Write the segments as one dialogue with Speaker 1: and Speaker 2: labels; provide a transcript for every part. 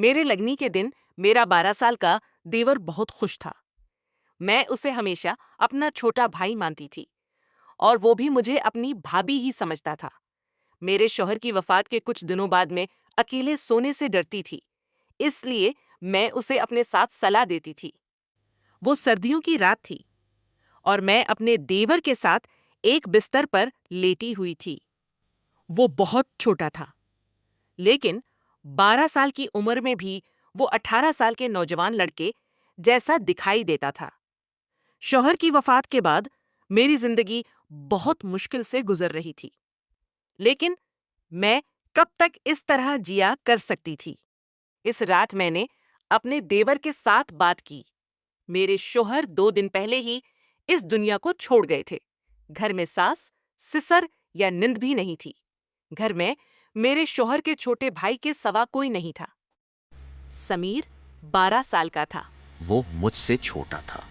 Speaker 1: मेरे लगनी के दिन मेरा 12 साल का देवर बहुत खुश था। मैं उसे हमेशा अपना छोटा भाई मानती थी और वो भी मुझे अपनी भाभी ही समझता था। मेरे शौहर की वफात के कुछ दिनों बाद मैं अकेले सोने से डरती थी, इसलिए मैं उसे अपने साथ सलाह देती थी। वो सर्दियों की रात थी और मैं अपने देवर के साथ एक बिस्तर पर लेटी हुई थी। वो बहुत छोटा था, लेकिन 12 साल की उम्र में भी वो 18 साल के नौजवान लड़के जैसा दिखाई देता था। शौहर की वफात के बाद मेरी जिंदगी बहुत मुश्किल से गुजर रही थी, लेकिन मैं कब तक इस तरह जिया कर सकती थी। इस रात मैंने अपने देवर के साथ बात की। मेरे शौहर 2 दिन पहले ही इस दुनिया को छोड़ गए थे। घर में सास, सिसर या नींद भी नहीं थी। घर में मेरे शौहर के छोटे भाई के सवा कोई नहीं था। समीर 12 साल का था।
Speaker 2: वो मुझसे छोटा था।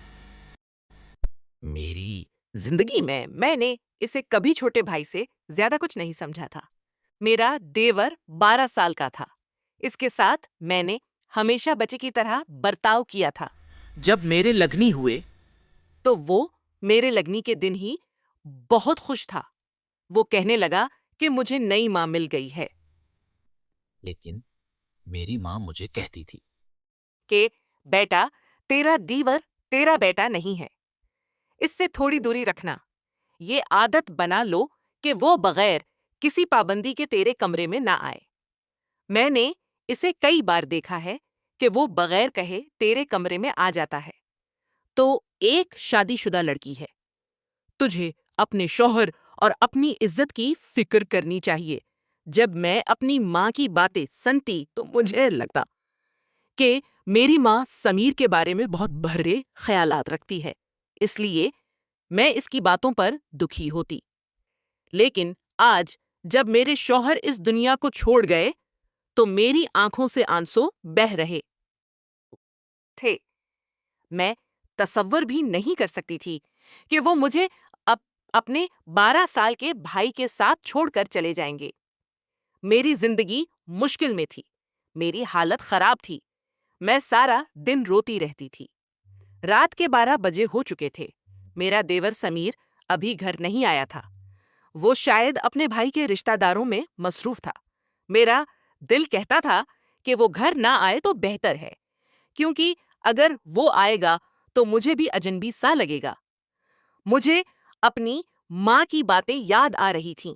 Speaker 1: मेरी जिंदगी में मैंने इसे कभी छोटे भाई से ज्यादा कुछ नहीं समझा था। मेरा देवर 12 साल का था। इसके साथ मैंने हमेशा बच्चे की तरह बर्ताव किया था।
Speaker 2: जब मेरे लगनी हुए
Speaker 1: तो वो मेरे लगनी के दिन ही बहुत खुश था। वो कहने लगा कि मुझे नई माँ मिल गई है,
Speaker 2: लेकिन मेरी माँ मुझे कहती थी,
Speaker 1: कि बेटा, तेरा दीवर तेरा बेटा नहीं है। इससे थोड़ी दूरी रखना। ये आदत बना लो कि वो बगैर किसी पाबंदी के तेरे कमरे में ना आए। मैंने इसे कई बार देखा है कि वो बगैर कहे तेरे कमरे में आ जाता है। तो एक शादीशुदा लड़की है। तुझे अपने शौहर और अपनी इज्जत की फिक्र करनी चाहिए। जब मैं अपनी माँ की बातें सुनती तो मुझे लगता कि मेरी माँ समीर के बारे में बहुत बहरे ख्यालात रखती है, इसलिए मैं इसकी बातों पर दुखी होती। लेकिन आज जब मेरे शौहर इस दुनिया को छोड़ गए तो मेरी आंखों से आंसू बह रहे थे। मैं तसव्वुर भी नहीं कर सकती थी कि वो मुझे अपने 12 साल के भाई के साथ छोड़कर चले जाएंगे। मेरी जिंदगी मुश्किल में थी। मेरी हालत खराब थी। मैं सारा दिन रोती रहती थी। रात के 12 बजे हो चुके थे। मेरा देवर समीर अभी घर नहीं आया था। वो शायद अपने भाई के रिश्तेदारों में मसरूफ था। मेरा दिल कहता था कि वो घर ना आए तो बेहतर है, क्योंकि अगर वो आएगा तो मुझे भी अजनबी सा लगेगा। मुझे अपनी माँ की बातें याद आ रही थीं।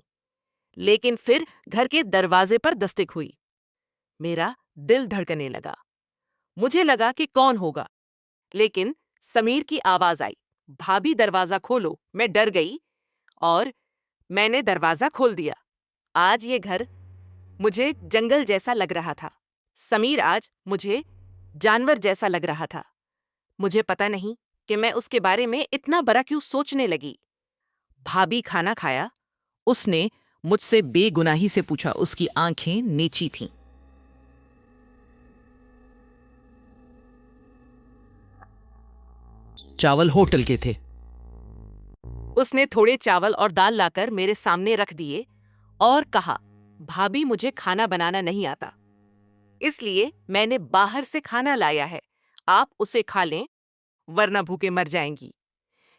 Speaker 1: लेकिन फिर घर के दरवाजे पर दस्तक हुई। मेरा दिल धड़कने लगा। मुझे लगा कि कौन होगा, लेकिन समीर की आवाज आई, भाभी दरवाजा खोलो। मैं डर गई और मैंने दरवाजा खोल दिया। आज ये घर मुझे जंगल जैसा लग रहा था। समीर आज मुझे जानवर जैसा लग रहा था। मुझे पता नहीं कि मैं उसके बारे में इतना बड़ा क्यों सोचने लगी। भाभी खाना खाया?
Speaker 2: उसने मुझसे बेगुनाही से पूछा। उसकी आंखें नीची थीं। चावल होटल के थे।
Speaker 1: उसने थोड़े चावल और दाल लाकर मेरे सामने रख दिए और कहा, भाभी मुझे खाना बनाना नहीं आता, इसलिए मैंने बाहर से खाना लाया है। आप उसे खा लें, वरना भूखे मर जाएंगी।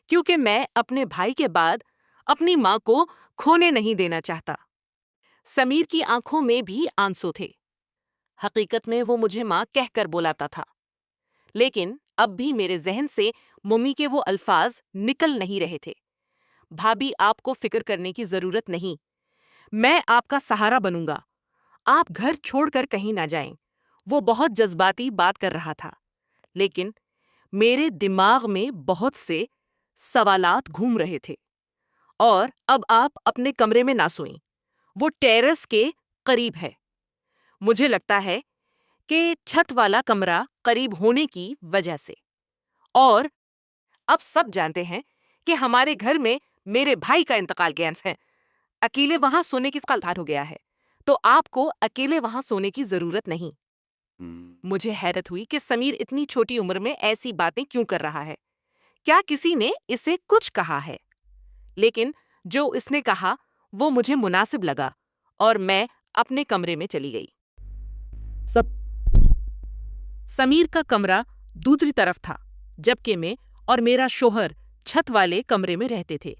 Speaker 1: क्योंकि मैं अपने भाई के बाद अपनी माँ को खोने नहीं देना चाहता। समीर की आंखों में भी आंसू थे। हकीकत में वो मुझे माँ कहकर बुलाता था, लेकिन अब भी मेरे जहन से मम्मी के वो अल्फाज निकल नहीं रहे थे। भाभी, आपको फिक्र करने की जरूरत नहीं। मैं आपका सहारा बनूंगा। आप घर छोड़कर कहीं ना जाएं। वो बहुत जज्बाती बात कर रहा था, लेकिन मेरे दिमाग में बहुत से सवालात घूम रहे थे। और अब आप अपने कमरे में ना सोएं। वो टेरेस के करीब है। मुझे लगता है कि छत वाला कमरा करीब होने की वजह से। और अब सब जानते हैं कि हमारे घर में मेरे भाई का इंतकाल गैस है। अकेले वहां सोने की कल्थार हो गया है, तो आपको अकेले वहां सोने की जरूरत नहीं। मुझे हैरत हुई कि समीर इतनी छोटी उम्र में ऐसी बातें क्यों कर रहा है। क्या किसी ने इसे कुछ कहा है? लेकिन जो इसने कहा वो मुझे मुनासिब लगा और मैं अपने कमरे में चली गई। सब समीर का कमरा दूसरी तरफ था, जबकि मैं और मेरा शोहर छत वाले कमरे में रहते थे।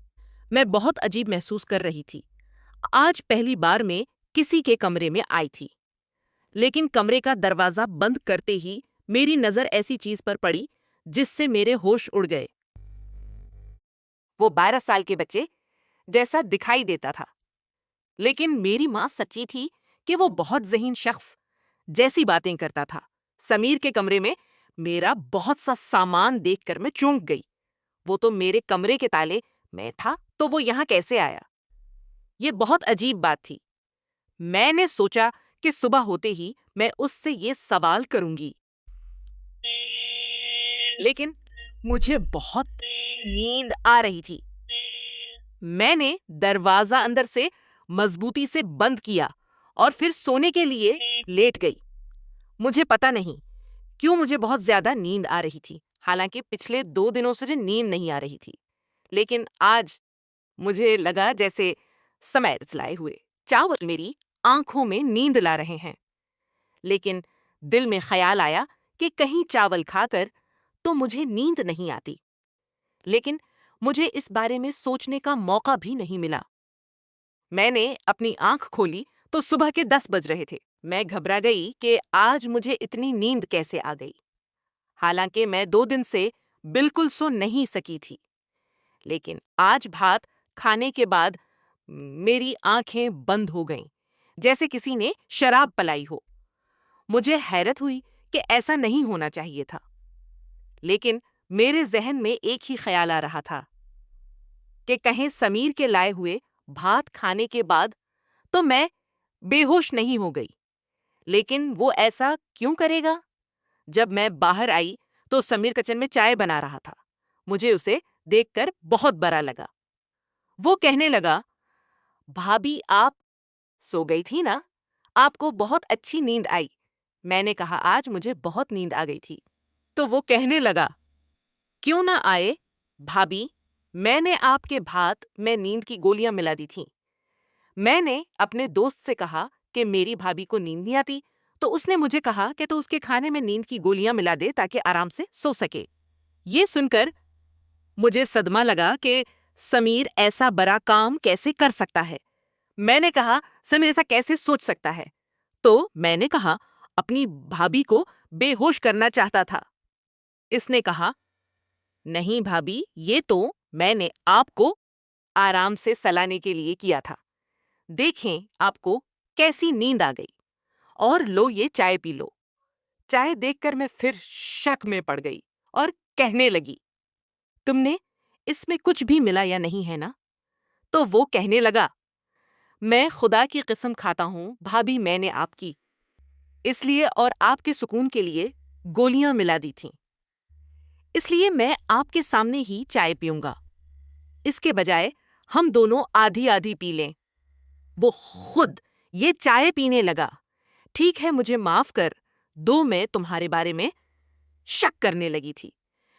Speaker 1: मैं बहुत अजीब महसूस कर रही थी। आज पहली बार मैं किसी के कमरे में आई थी, लेकिन कमरे का दरवाजा बंद करते ही मेरी नजर ऐसी चीज पर पड़ी जिससे मेरे होश उड़ गए। वो 12 साल के बच्चे जैसा दिखाई देता था, लेकिन मेरी माँ सच्ची थी कि वो बहुत ज़हीन शख्स जैसी बातें करता था। समीर के कमरे में मेरा बहुत सा सामान देखकर मैं चौंक गई। वो तो मेरे कमरे के ताले मैं था, तो वो यहाँ कैसे आया? ये बहुत अजीब बात थी। मैंने सोचा कि सुबह होते ही मैं उससे ये सवाल करूंगी, लेकिन मुझे बहुत नींद आ रही थी। मैंने दरवाजा अंदर से मजबूती से बंद किया और फिर सोने के लिए लेट गई। मुझे पता नहीं क्यों मुझे बहुत ज्यादा नींद आ रही थी, हालांकि पिछले 2 दिनों से नींद नहीं आ रही थी। लेकिन आज मुझे लगा जैसे समय लाए हुए चावल मेरी आंखों में नींद ला रहे हैं। लेकिन दिल में ख्याल आया कि कहीं चावल खाकर तो मुझे नींद नहीं आती। लेकिन मुझे इस बारे में सोचने का मौका भी नहीं मिला। मैंने अपनी आंख खोली तो सुबह के 10 बज रहे थे। मैं घबरा गई कि आज मुझे इतनी नींद कैसे आ गई, हालांकि मैं 2 दिन से बिल्कुल सो नहीं सकी थी। लेकिन आज भात खाने के बाद मेरी आंखें बंद हो गईं, जैसे किसी ने शराब पलाई हो। मुझे हैरत हुई कि ऐसा नहीं होना चाहिए था, लेकिन मेरे जहन में एक ही ख्याल आ रहा था कि कहीं समीर के लाए हुए भात खाने के बाद तो मैं बेहोश नहीं हो गई। लेकिन वो ऐसा क्यों करेगा? जब मैं बाहर आई तो समीर किचन में चाय बना रहा था। मुझे उसे देखकर बहुत बुरा लगा। वो कहने लगा, भाभी आप सो गई थी ना? आपको बहुत अच्छी नींद आई। मैंने कहा, आज मुझे बहुत नींद आ गई थी। तो वो कहने लगा, क्यों ना आए भाभी, मैंने आपके भात में नींद की गोलियां मिला दी थीं। मैंने अपने दोस्त से कहा कि मेरी भाभी को नींद नहीं आती, तो उसने मुझे कहा कि तो उसके खाने में नींद की गोलियां मिला दे ताकि आराम से सो सके। ये सुनकर मुझे सदमा लगा कि समीर ऐसा बड़ा काम कैसे कर सकता है। मैंने कहा, समीर ऐसा कैसे सोच सकता है? तो मैंने कहा, अपनी भाभी को बेहोश करना चाहता था। इसने कहा, नहीं भाभी, ये तो मैंने आपको आराम से सलाने के लिए किया था। देखें आपको कैसी नींद आ गई, और लो ये चाय पी लो। चाय देखकर मैं फिर शक में पड़ गई और कहने लगी, तुमने इसमें कुछ भी मिला या नहीं है ना? तो वो कहने लगा, मैं खुदा की कसम खाता हूं भाभी, मैंने आपकी इसलिए और आपके सुकून के लिए गोलियां मिला दी थीं। इसलिए मैं आपके सामने ही चाय पीऊंगा। इसके बजाय हम दोनों आधी आधी पी लें। वो खुद ये चाय पीने लगा। ठीक है, मुझे माफ कर दो, मैं तुम्हारे बारे में शक करने लगी थी।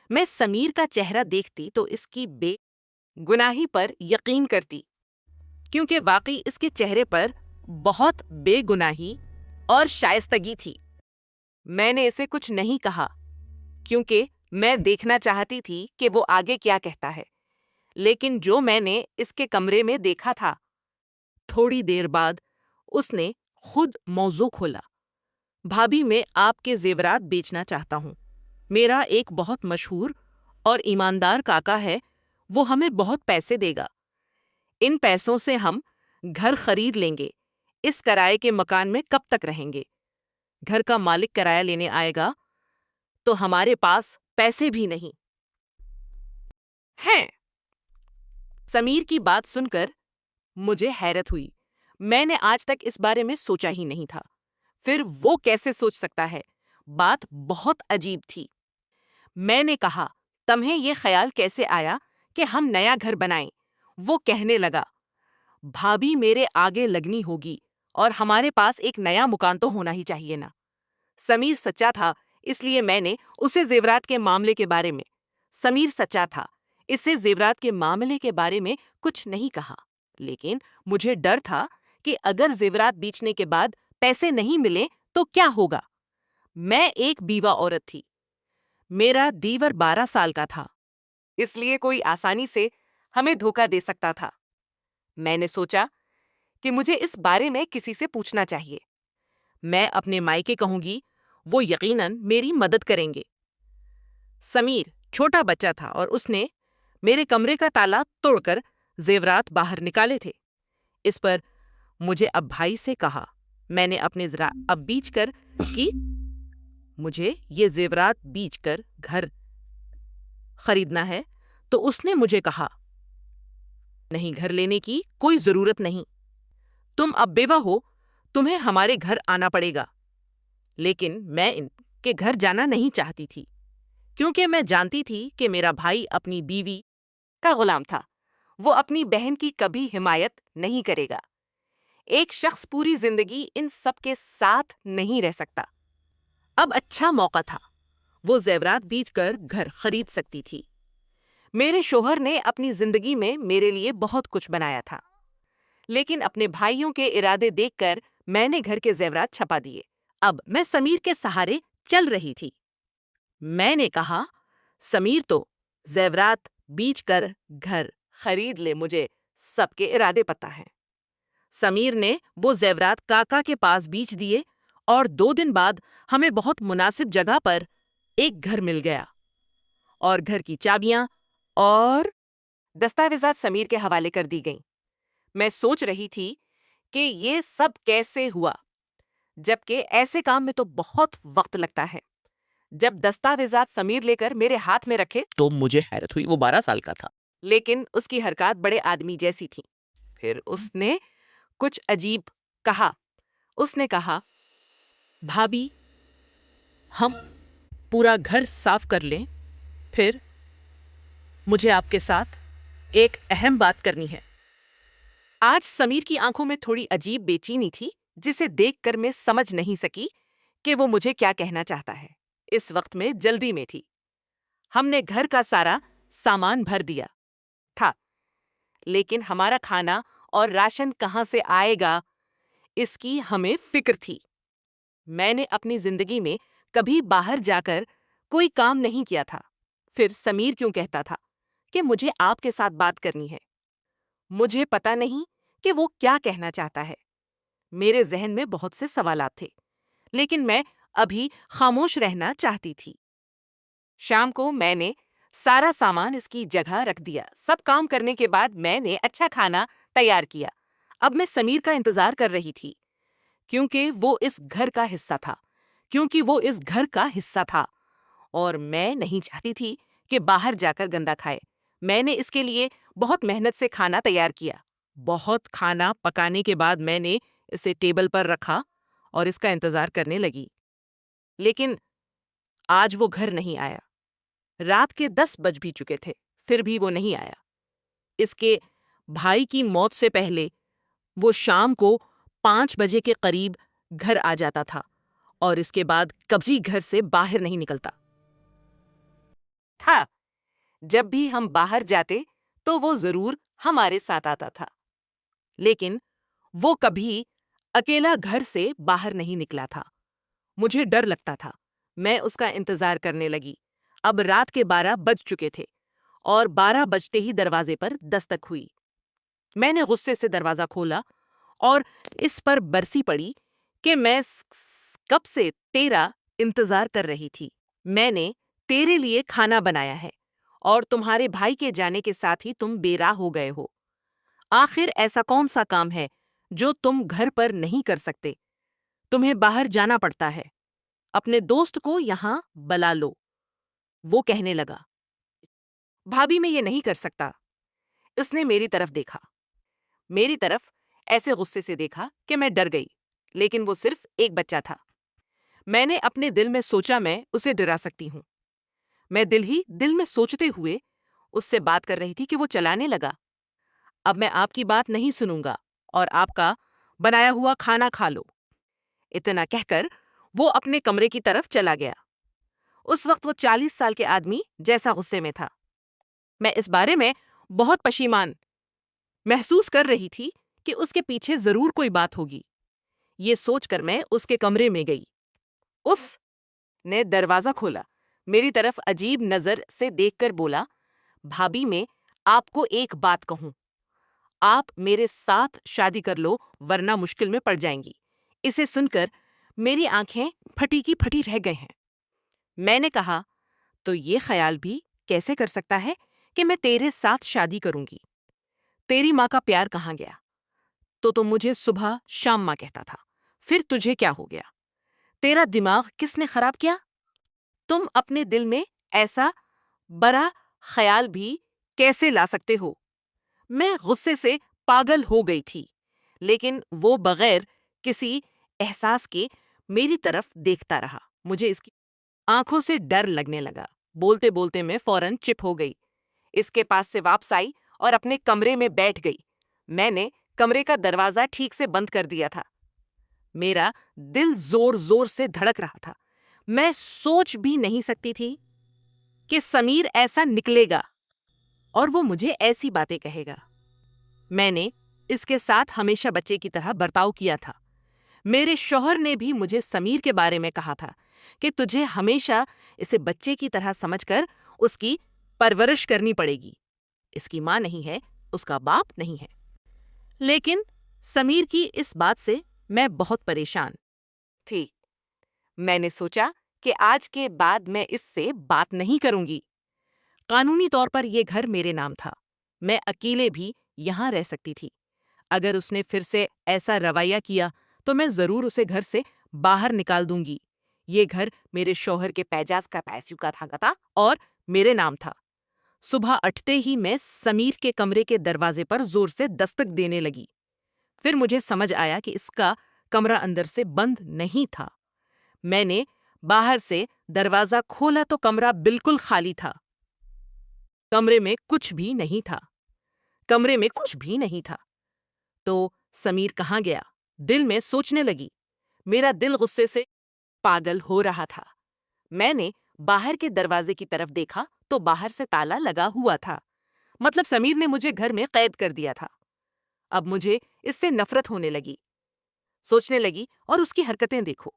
Speaker 1: मैं समीर का चेहरा देखती तो इसकी बेगुनाही पर यकीन करती, क्योंकि वाकई इसके चेहरे पर बहुत बेगुनाही और शाइस्तगी थी। मैंने इसे कुछ नहीं कहा, क्योंकि मैं देखना चाहती थी कि वो आगे क्या कहता है। लेकिन जो मैंने इसके कमरे में देखा था, थोड़ी देर बाद उसने खुद मौजू खोला। भाभी, मैं आपके जेवरात बेचना चाहता हूँ। मेरा एक बहुत मशहूर और ईमानदार काका है, वो हमें बहुत पैसे देगा। इन पैसों से हम घर खरीद लेंगे। इस किराए के मकान में कब तक रहेंगे? घर का मालिक किराया लेने आएगा तो हमारे पास पैसे भी नहीं हैं। समीर की बात सुनकर मुझे हैरत हुई। मैंने आज तक इस बारे में सोचा ही नहीं था। फिर वो कैसे सोच सकता है? बात बहुत अजीब थी। मैंने कहा, तुम्हें ये ख्याल कैसे आया कि हम नया घर बनाएं? वो कहने लगा, भाभी मेरे आगे लगनी होगी और हमारे पास एक नया मकान तो होना ही चाहिए ना। समीर सच्चा था, इसलिए मैंने उसे जेवरात के मामले के बारे में समीर सच्चा था इससे जेवरात के मामले के बारे में कुछ नहीं कहा। लेकिन मुझे डर था कि अगर जेवरात बेचने के बाद पैसे नहीं मिले तो क्या होगा। मैं एक बीवा औरत थी। मेरा दीवर 12 साल का था, इसलिए कोई आसानी से हमें धोखा दे सकता था। मैंने सोचा कि मुझे इस बारे में किसी से पूछना चाहिए। मैं अपने मायके कहूंगी, वो यकीनन मेरी मदद करेंगे। समीर छोटा बच्चा था और उसने मेरे कमरे का ताला तोड़कर जेवरात बाहर निकाले थे। इस पर मुझे अब भाई से कहा, मैंने अपने जरा अब बीच कर कि मुझे ये जेवरात बीच कर घर खरीदना है, तो उसने मुझे कहा, नहीं, घर लेने की कोई जरूरत नहीं। तुम अब बेवा हो, तुम्हें हमारे घर आना पड़ेगा। लेकिन मैं इनके घर जाना नहीं चाहती थी, क्योंकि मैं जानती थी कि मेरा भाई अपनी बीवी का गुलाम था। वो अपनी बहन की कभी हिमायत नहीं करेगा। एक शख्स पूरी जिंदगी इन सब के साथ नहीं रह सकता। अब अच्छा मौका था, वो जेवरात बेचकर घर खरीद सकती थी। मेरे शोहर ने अपनी जिंदगी में मेरे लिए बहुत कुछ बनाया था, लेकिन अपने भाइयों के इरादे देखकर मैंने घर के जेवरात छपा दिए। अब मैं समीर के सहारे चल रही थी। मैंने कहा, समीर तो जेवरात बीच कर घर खरीद ले, मुझे सबके इरादे पता हैं। समीर ने वो जेवरात काका के पास बीच दिए और 2 दिन बाद हमें बहुत मुनासिब जगह पर एक घर मिल गया और घर की चाबियां और दस्तावेजात समीर के हवाले कर दी गईं। मैं सोच रही थी कि ये सब कैसे हुआ, जबकि ऐसे काम में तो बहुत वक्त लगता है। जब दस्तावेजात समीर लेकर मेरे हाथ में रखे
Speaker 2: तो मुझे हैरत हुई, वो 12 साल का था।
Speaker 1: लेकिन उसकी हरकत बड़े आदमी जैसी थी। फिर उसने कुछ अजीब कहा। उसने कहा, भाभी, हम पूरा घर साफ कर लें, फिर मुझे आपके साथ एक अहम बात करनी है। आज समीर की आंखों में थोड़ी अजीब बेचैनी थी, जिसे देखकर मैं समझ नहीं सकी कि वो मुझे क्या कहना चाहता है। इस वक्त में जल्दी में थी। हमने घर का सारा सामान भर दिया था, लेकिन हमारा खाना और राशन कहाँ से आएगा, इसकी हमें फिक्र थी। मैंने अपनी जिंदगी में कभी बाहर जाकर कोई काम नहीं किया था। फिर समीर क्यों कहता था कि मुझे आपके साथ बात करनी है? मुझे पता नहीं कि वो क्या कहना चाहता है। मेरे जहन में बहुत से सवालात थे, लेकिन मैं अभी खामोश रहना चाहती थी। शाम को मैंने सारा सामान इसकी जगह रख दिया। सब काम करने के बाद मैंने अच्छा खाना तैयार किया। अब मैं समीर का इंतजार कर रही थी, क्योंकि वो इस घर का हिस्सा था और मैं नहीं चाहती थी कि बाहर जाकर गंदा खाए। मैंने इसके लिए बहुत मेहनत से खाना तैयार किया। बहुत खाना पकाने के बाद मैंने इसे टेबल पर रखा और इसका इंतजार करने लगी। लेकिन आज वो घर नहीं आया। रात के 10 बज भी चुके थे, फिर भी वो नहीं आया। इसके भाई की मौत से पहले वो शाम को 5 बजे के करीब घर आ जाता था और इसके बाद कभी घर से बाहर नहीं निकलता था। जब भी हम बाहर जाते तो वो जरूर हमारे साथ आता था, लेकिन वो कभी अकेला घर से बाहर नहीं निकला था। मुझे डर लगता था। मैं उसका इंतजार करने लगी। अब रात के 12 बज चुके थे और 12 बजते ही दरवाजे पर दस्तक हुई। मैंने गुस्से से दरवाजा खोला और इस पर बरसी पड़ी कि मैं कब से तेरा इंतजार कर रही थी। मैंने तेरे लिए खाना बनाया है और तुम्हारे भाई के जाने के साथ ही तुम बेराह हो गए हो। आखिर ऐसा कौन सा काम है जो तुम घर पर नहीं कर सकते? तुम्हें बाहर जाना पड़ता है। अपने दोस्त को यहाँ बुला लो। वो कहने लगा, भाभी, मैं ये नहीं कर सकता। उसने मेरी तरफ देखा, मेरी तरफ ऐसे गुस्से से देखा कि मैं डर गई। लेकिन वो सिर्फ एक बच्चा था। मैंने अपने दिल में सोचा मैं उसे डरा सकती हूँ। मैं दिल ही दिल में सोचते हुए उससे बात कर रही थी कि वो चलाने लगा, अब मैं आपकी बात नहीं सुनूंगा और आपका बनाया हुआ खाना खा लो। इतना कहकर वो अपने कमरे की तरफ चला गया। उस वक्त वो 40 साल के आदमी जैसा गुस्से में था। मैं इस बारे में बहुत पशीमान महसूस कर रही थी कि उसके पीछे जरूर कोई बात होगी। ये सोचकर मैं उसके कमरे में गई। उस ने दरवाजा खोला, मेरी तरफ अजीब नजर से देखकर बोला, भाभी मैं आपको एक बात कहूं, आप मेरे साथ शादी कर लो वरना मुश्किल में पड़ जाएंगी। इसे सुनकर मेरी आंखें फटी की फटी रह गए हैं। मैंने कहा, तो ये ख्याल भी कैसे कर सकता है कि मैं तेरे साथ शादी करूंगी? तेरी माँ का प्यार कहाँ गया? तो मुझे सुबह शाम माँ कहता था, फिर तुझे क्या हो गया? तेरा दिमाग किसने खराब किया? तुम अपने दिल में ऐसा बड़ा ख्याल भी कैसे ला सकते हो? मैं गुस्से से पागल हो गई थी, लेकिन वो बगैर किसी एहसास के मेरी तरफ देखता रहा। मुझे इसकी आंखों से डर लगने लगा। बोलते बोलते मैं फौरन चिप हो गई, इसके पास से वापस आई और अपने कमरे में बैठ गई। मैंने कमरे का दरवाजा ठीक से बंद कर दिया था। मेरा दिल जोर जोर से धड़क रहा था। मैं सोच भी नहीं सकती थी कि समीर ऐसा निकलेगा और वो मुझे ऐसी बातें कहेगा। मैंने इसके साथ हमेशा बच्चे की तरह बर्ताव किया था। मेरे शौहर ने भी मुझे समीर के बारे में कहा था कि तुझे हमेशा इसे बच्चे की तरह समझकर उसकी परवरिश करनी पड़ेगी। इसकी माँ नहीं है, उसका बाप नहीं है। लेकिन समीर की इस बात से मैं बहुत परेशान थी। मैंने सोचा कि आज के बाद मैं इससे बात नहीं करूंगी। कानूनी तौर पर यह घर मेरे नाम था। मैं अकेले भी यहाँ रह सकती थी। अगर उसने फिर से ऐसा रवैया किया तो मैं जरूर उसे घर से बाहर निकाल दूंगी। ये घर मेरे शौहर के पैजाज का पैसों का था और मेरे नाम था। सुबह उठते ही मैं समीर के कमरे के दरवाजे पर जोर से दस्तक देने लगी। फिर मुझे समझ आया कि इसका कमरा अंदर से बंद नहीं था। मैंने बाहर से दरवाजा खोला तो कमरा बिल्कुल खाली था। कमरे में कुछ भी नहीं था। कमरे में कुछ भी नहीं था। तो समीर कहाँ गया? दिल में सोचने लगी। मेरा दिल गुस्से से पागल हो रहा था। मैंने बाहर के दरवाजे की तरफ देखा तो बाहर से ताला लगा हुआ था। मतलब समीर ने मुझे घर में कैद कर दिया था। अब मुझे इससे नफरत होने लगी। सोचने लगी और उसकी हरकतें देखो।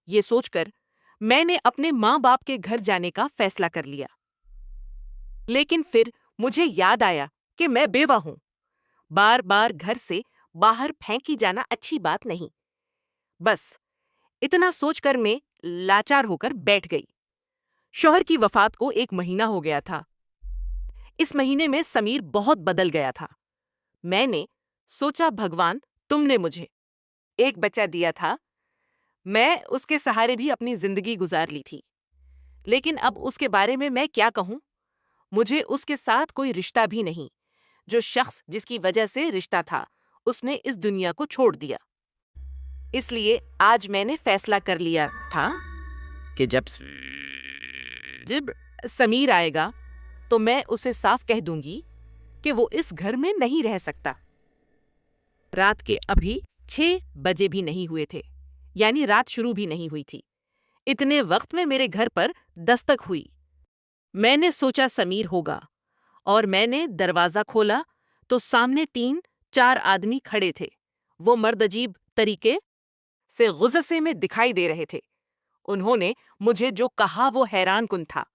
Speaker 1: ये सोचकर मैंने अपने माँ बाप के घर जाने का फैसला कर लिया। लेकिन फिर मुझे याद आया कि मैं बेवा हूं। बार बार घर से बाहर फेंकी जाना अच्छी बात नहीं। बस इतना सोचकर मैं लाचार होकर बैठ गई। शौहर की वफात को 1 महीना हो गया था। इस महीने में समीर बहुत बदल गया था। मैंने सोचा, भगवान तुमने मुझे एक बच्चा दिया था। मैं उसके सहारे भी अपनी जिंदगी गुजार ली थी। लेकिन अब उसके बारे में मैं क्या कहूं? मुझे उसके साथ कोई रिश्ता भी नहीं। जो शख्स जिसकी वजह से रिश्ता था, उसने इस दुनिया को छोड़ दिया। इसलिए आज मैंने फैसला कर लिया था कि जब समीर आएगा तो मैं उसे साफ कह दूंगी कि वो इस घर में नहीं रह सकता। रात के अभी 6 बजे भी नहीं हुए थे, यानी रात शुरू भी नहीं हुई थी। इतने वक्त में मेरे घर पर दस्तक हुई। मैंने सोचा समीर होगा और मैंने दरवाजा खोला तो सामने 3-4 आदमी खड़े थे। वो मर्द अजीब तरीके से गुस्से में दिखाई दे रहे थे। उन्होंने मुझे जो कहा वो हैरान कुन था,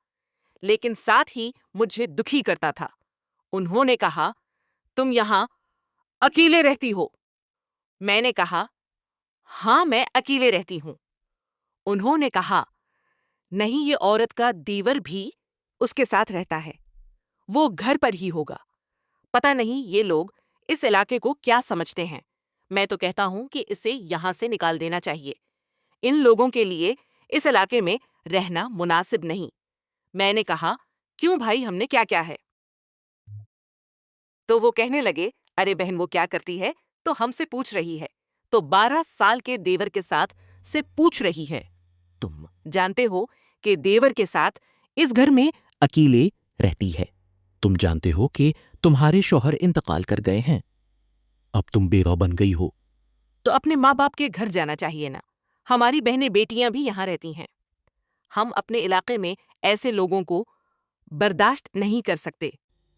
Speaker 1: लेकिन साथ ही मुझे दुखी करता था। उन्होंने कहा, तुम यहाँ अकेले रहती हो? मैंने कहा, हाँ मैं अकेले रहती हूँ। उन्होंने कहा, नहीं ये औरत का देवर भी उसके साथ रहता है, वो घर पर ही होगा। पता नहीं ये लोग इस इलाके को क्या समझते हैं। मैं तो कहता हूँ कि इसे यहाँ से निकाल देना चाहिए। इन लोगों के लिए इस इलाके में रहना मुनासिब नहीं। मैंने कहा, क्यों भाई, हमने क्या क्या है? तो वो कहने लगे, अरे बहन वो क्या करती है तो हमसे पूछ रही है, तो 12 साल के देवर के साथ से पूछ रही है। तुम जानते हो कि देवर के साथ इस घर में
Speaker 3: अकेले रहती है। तुम जानते हो कि तुम्हारे शौहर इंतकाल कर गए हैं। अब तुम बेवा बन गई हो।
Speaker 1: तो अपने माँ बाप के घर जाना चाहिए ना। हमारी बहनें बेटियां भी यहाँ रहती हैं। हम अपने इलाके में ऐसे लोगों को बर्दाश्त नहीं कर सकते।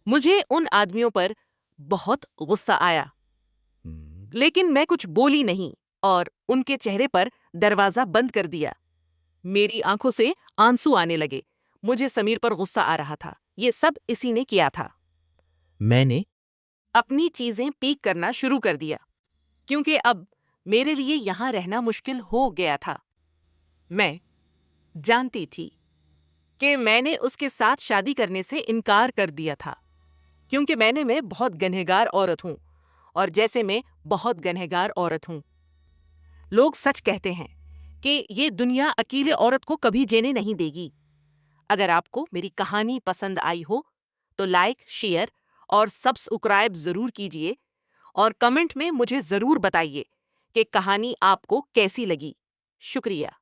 Speaker 1: मुझे उन आदमियों पर बहुत गुस्सा आया, लेकिन मैं कुछ बोली नहीं और उनके चेहरे पर दरवाजा बंद कर दिया। मेरी आंखों से आंसू आने लगे। मुझे समीर पर गुस्सा आ रहा था। ये सब इसी ने किया था।
Speaker 3: मैंने
Speaker 1: अपनी चीजें पीक करना शुरू कर दिया क्योंकि अब मेरे लिए यहां रहना मुश्किल हो गया था। मैं जानती थी कि मैंने उसके साथ शादी करने से इनकार कर दिया था क्योंकि मैं बहुत गनहगार औरत हूं और जैसे मैं बहुत गनहगार औरत हूं। लोग सच कहते हैं कि ये दुनिया अकेले औरत को कभी जीने नहीं देगी। अगर आपको मेरी कहानी पसंद आई हो तो लाइक, शेयर और सब्सक्राइब जरूर कीजिए और कमेंट में मुझे जरूर बताइए कि कहानी आपको कैसी लगी। शुक्रिया।